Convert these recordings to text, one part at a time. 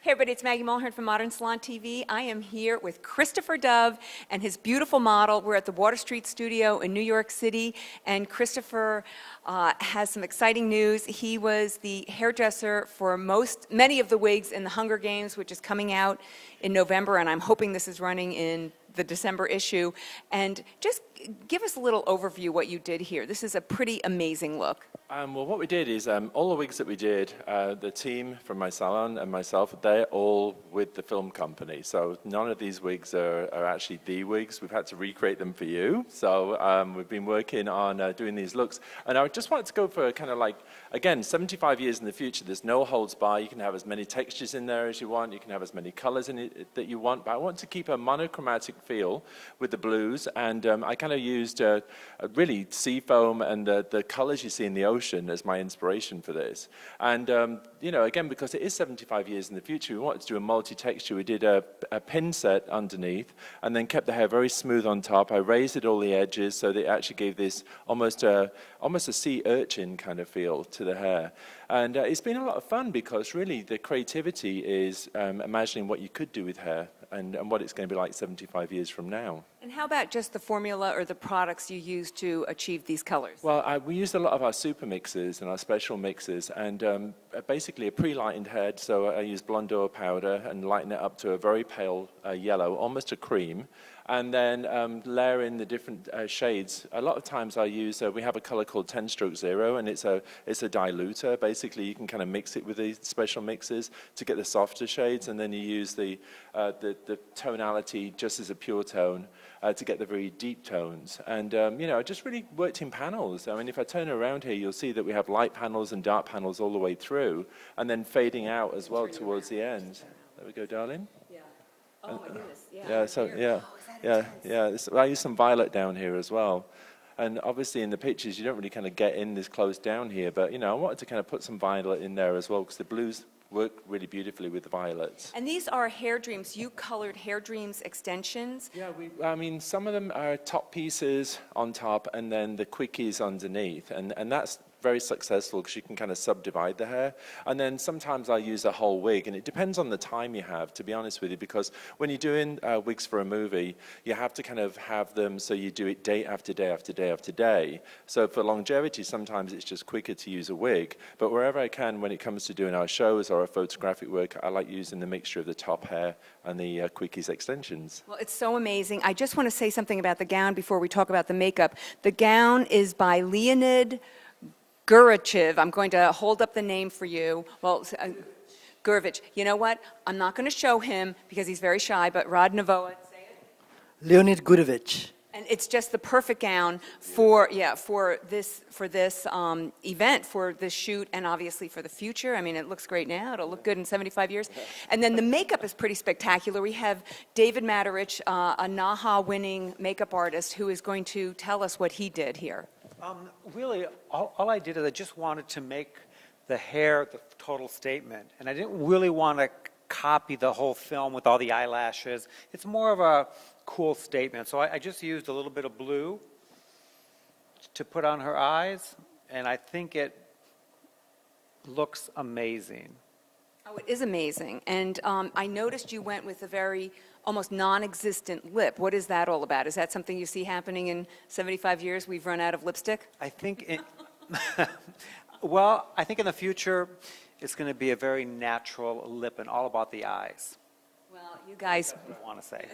Hey everybody, it's Maggie Mulhern from Modern Salon TV. I am here with Christopher Dove and his beautiful model. We're at the Water Street Studio in New York City, and Christopher has some exciting news. He was the hairdresser for many of the wigs in the Hunger Games, which is coming out in November, and I'm hoping this is running in the December issue. And just give us a little overview what you did here. This is a pretty amazing look. Well, what we did is all the wigs that we did, the team from my salon and myself, they're all with the film company. So none of these wigs are actually the wigs. We've had to recreate them for you. So we've been working on doing these looks. And I just wanted to go for kind of like, again, 75 years in the future, there's no holds bar. You can have as many textures in there as you want. You can have as many colors in it that you want. But I want to keep a monochromatic feel with the blues. And I kind of used really sea foam and the colors you see in the ocean as my inspiration for this. And, you know, again, because it is 75 years in the future, we wanted to do a multi-texture. We did a pin set underneath and then kept the hair very smooth on top. I raised it all the edges so that it actually gave this almost a sea urchin kind of feel to the hair. And it's been a lot of fun because really the creativity is imagining what you could do with hair and what it's going to be like 75 years from now. And how about just the formula or the products you use to achieve these colors? Well, we used a lot of our super mixes and our special mixes, and basically a pre-lightened head. So I use Blondeau powder and lighten it up to a very pale yellow, almost a cream. And then layer in the different shades. A lot of times I use, we have a color called 10 Stroke Zero, and it's a diluter. Basically, you can kind of mix it with these special mixes to get the softer shades, and then you use the tonality just as a pure tone to get the very deep tones. And, you know, I just really worked in panels. I mean, if I turn around here, you'll see that we have light panels and dark panels all the way through, and then fading out as well towards the end. There we go, darling. Yeah. Oh, my goodness. Yeah, so, yeah. Yeah. I use some violet down here as well. And obviously in the pictures, you don't really kind of get in this close down here, but, you know, I wanted to kind of put some violet in there as well because the blues work really beautifully with the violets. And these are Hair Dreams. You colored Hair Dreams extensions. Yeah, I mean, some of them are top pieces on top and then the quickies underneath. And that's very successful because you can kind of subdivide the hair. And then sometimes I use a whole wig, and it depends on the time you have, to be honest with you, because when you're doing wigs for a movie, you have to kind of have them so you do it day after day after day after day. So for longevity, sometimes it's just quicker to use a wig. But wherever I can, when it comes to doing our shows or our photographic work, I like using the mixture of the top hair and the quickies extensions. Well, it's so amazing. I just want to say something about the gown before we talk about the makeup. The gown is by Leonid Gurachev. I'm going to hold up the name for you. Well, Gurevich. You know what? I'm not going to show him because he's very shy, but Rod Novoa, say it. Leonid Gurevich. And it's just the perfect gown for this event, for this shoot, and obviously for the future. I mean, it looks great now. It'll look good in 75 years. And then the makeup is pretty spectacular. We have David Matarich, a NAHA-winning makeup artist, who is going to tell us what he did here. Really, all I did is I just wanted to make the hair the total statement. And I didn't really want to copy the whole film with all the eyelashes. It's more of a cool statement. So I just used a little bit of blue to put on her eyes, and I think it looks amazing. Oh, it is amazing. And I noticed you went with a very almost non-existent lip. What is that all about? Is that something you see happening in 75 years? We've run out of lipstick? I think well, I think in the future it's going to be a very natural lip and all about the eyes. Well, you guys... I don't want to say.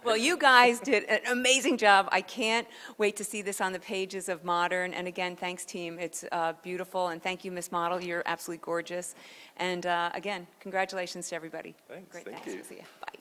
Well, you guys did an amazing job. I can't wait to see this on the pages of Modern. And again, thanks, team. It's beautiful. And thank you, Miss Model. You're absolutely gorgeous. And again, congratulations to everybody. Thanks. Great, thank thanks. you. See you. Bye.